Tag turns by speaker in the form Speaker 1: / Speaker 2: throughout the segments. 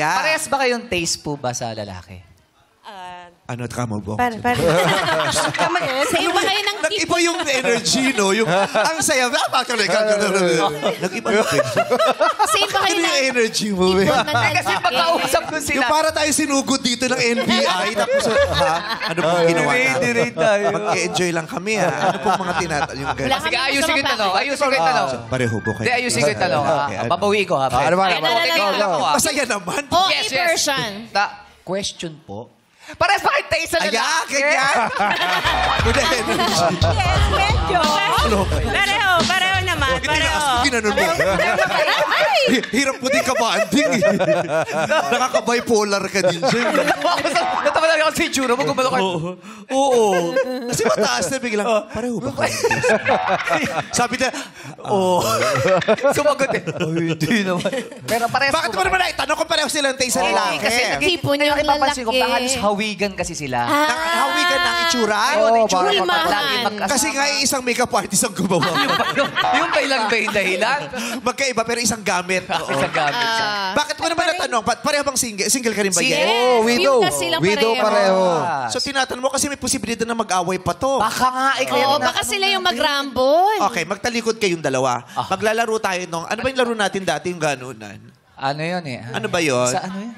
Speaker 1: ka.
Speaker 2: Parehas ba kayong taste po ba sa lalaki?
Speaker 1: Ano ka mo, Bong?
Speaker 3: Same ba kayo ng tipo?
Speaker 1: Nag-iba yung energy, no? Yung, ang saya. Nag-iba yung
Speaker 3: Same ba kayo
Speaker 1: yung
Speaker 3: ng
Speaker 1: energy mo, eh.
Speaker 3: tipo na
Speaker 2: Kasi pagkausap ko sila.
Speaker 1: Yung para tayo sinugod dito ng NBI, tapos, ha? Ano pong ginawa natin? Mag-enjoy lang kami, ha? Ano pong mga yung ganun?
Speaker 3: Wala
Speaker 2: Sige, ayusin ko yung tanong. Ayusin ko yung tanong.
Speaker 1: Pareho po kayo.
Speaker 2: Hindi, ayusin ko yung tanong. Babawi ko, ha?
Speaker 4: Ano ba?
Speaker 1: Masaya naman.
Speaker 2: Yes, yes.
Speaker 3: version.
Speaker 2: Question po. Parehas ba kayong taste sa lalaki?
Speaker 1: Ayan, ganyan. Good energy.
Speaker 5: Yes, medyo. Pareho naman. Pareho.
Speaker 1: Ginanon mo. Hirap mo din ka-banding, eh. Nakaka-bipolar ka din siya.
Speaker 2: Natawa lang ako sa itsura mo. Gumalo ka.
Speaker 1: Oo. Kasi mataas na biglang, pareho ba kayo? Sabi na, oo.
Speaker 2: Sumagot eh. Hindi naman. Pero parehas
Speaker 1: Bakit mo naman naitanong kung pareho silang taste sa lalaki?
Speaker 2: Kasi
Speaker 3: Tipo niyo yung
Speaker 2: napapansin ko,
Speaker 3: lalaki.
Speaker 2: halos hawigan kasi sila.
Speaker 1: Nakahawigan ng itsura?
Speaker 3: Hulmahan.
Speaker 1: Kasi nga isang makeup artist ang gumawa.
Speaker 2: Yung kailan ba yung dahilan?
Speaker 1: Magkaiba pero isang gamit.
Speaker 2: Sa gamit siya.
Speaker 1: Bakit mo naman natanong? Pareho bang single? Single ka rin ba yan?
Speaker 4: Oh, widow.
Speaker 3: Yung silang
Speaker 4: Widow
Speaker 3: pareho.
Speaker 4: pareho.
Speaker 1: So tinatanong mo kasi may posibilidad na mag-away pa to.
Speaker 2: Baka nga eh. Kaya
Speaker 3: Oo, baka sila yung mag-rambol.
Speaker 1: Okay, magtalikod kayong dalawa. Maglalaro tayo nung... Ano ba yung laro natin dati, yung ganunan?
Speaker 2: Ano yun eh?
Speaker 1: Ano ba yun?
Speaker 2: Sa ano yun?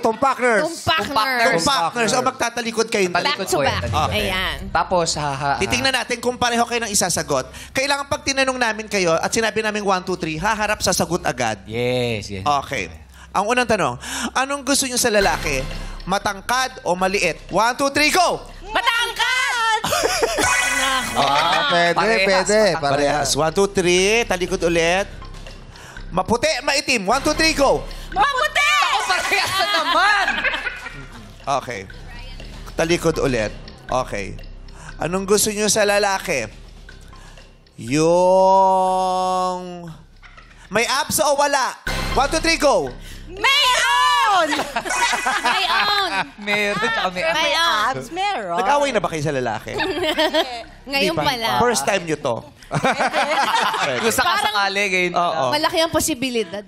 Speaker 4: Tom Partners.
Speaker 3: Tumpakners.
Speaker 1: Partners. O magtatalikod kayong
Speaker 3: Back
Speaker 1: dalawa.
Speaker 3: to back.
Speaker 1: Okay.
Speaker 3: Ayan.
Speaker 2: Tapos,
Speaker 1: Titingnan natin kung pareho kayo ng isasagot. Kailangan pag tinanong namin kayo at sinabi namin 1, 2, 3, haharap sasagot agad.
Speaker 2: Yes, yes.
Speaker 1: Okay. Ang unang tanong, anong gusto niyo sa lalaki? Matangkad o maliit? 1, 2, 3, go!
Speaker 3: Matangkad!
Speaker 4: Pwede.
Speaker 1: Parehas. 1, 2, 3. Talikod ulit. Maputi, maitim. 1, 2, 3, go!
Speaker 3: Maputi!
Speaker 2: Parehas na naman!
Speaker 1: Okay. Talikod ulit. Okay. Anong gusto niyo sa lalaki? Yung... May abs o wala? 1, 2, 3, go!
Speaker 5: Meron!
Speaker 3: My own!
Speaker 2: Meron tsaka may
Speaker 3: My own!
Speaker 5: Abs, meron.
Speaker 1: Nag-away na ba kayo sa lalaki?
Speaker 3: Ngayon
Speaker 1: Di ba?
Speaker 3: pa lang.
Speaker 1: First time niyo to.
Speaker 2: Kung sakasakali, ganyan.
Speaker 1: Oo.
Speaker 3: Malaki ang posibilidad.